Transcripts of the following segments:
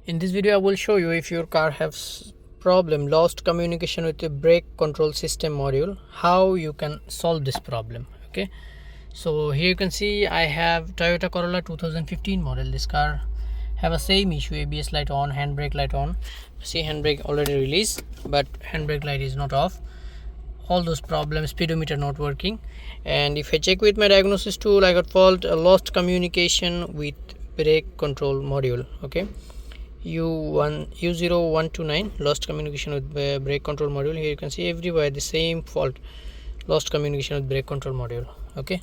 In this video I will show you if your car has problem lost communication with the brake control system module, how you can solve this problem. Okay, so here you can see I have Toyota Corolla 2015 model. This car have a same issue, ABS light on, handbrake light on. See, handbrake already released but handbrake light is not off. All those problems, speedometer not working. And if I check with my diagnosis tool, I got fault lost communication with brake control module. Okay, U0129 lost communication with brake control module. Here you can see everywhere the same fault, lost communication with brake control module. Okay,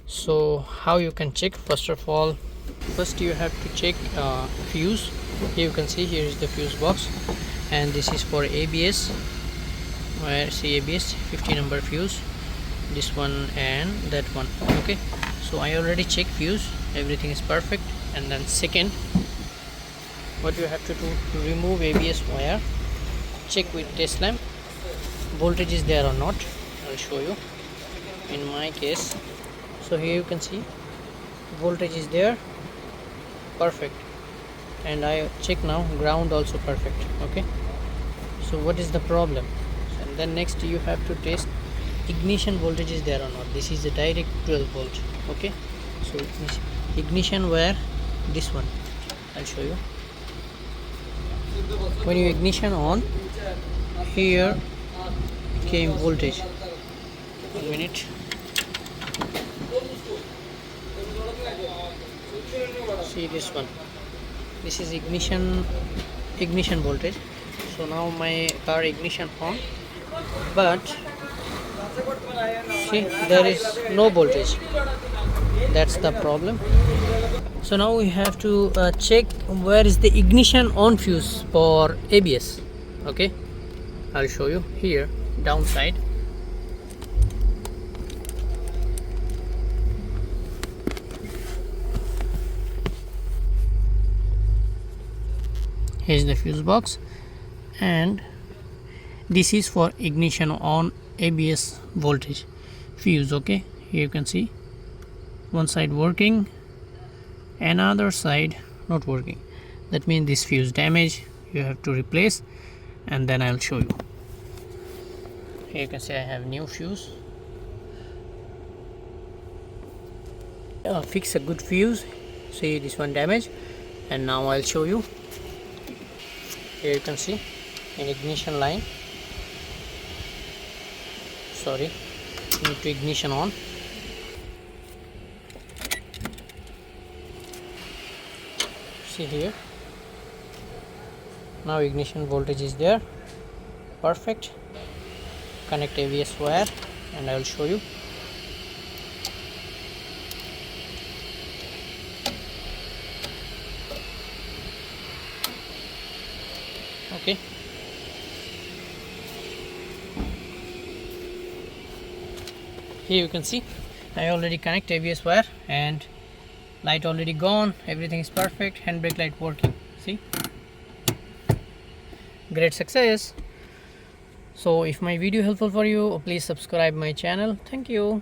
so how you can check? First of all, first you have to check fuse. Here you can see, here is the fuse box, and this is for ABS, where see ABS 50 number fuse, this one and that one. Okay, so I already checked fuse, everything is perfect. And then second, what you have to do to remove ABS wire, check with test lamp voltage is there or not. I'll show you in my case. So here you can see voltage is there, perfect, and I check now ground also perfect. Okay, so what is the problem? And then next you have to test ignition voltage is there or not. This is a direct 12 volt. Okay, so ignition wire, this one I'll show you. When you ignition on, here came voltage. 1 minute. See this one, this is ignition voltage. So now my car ignition on, but see there is no voltage. That's the problem. So now we have to check where is the ignition on fuse for ABS. Okay, I'll show you here, downside. Here's the fuse box, and this is for ignition on ABS voltage fuse. Okay, here you can see one side working, another side not working. That means this fuse damage, you have to replace, and then I'll show you. Here you can see I have new fuse. Fix a good fuse. See this one damage, and now I'll show you. Here you can see an ignition line, sorry, need to ignition on. See here, now ignition voltage is there, perfect. Connect ABS wire and I will show you. Okay, here you can see I already connect ABS wire and light already gone, everything is perfect, handbrake light working. See, great success. So if my video helpful for you, please subscribe my channel. Thank you.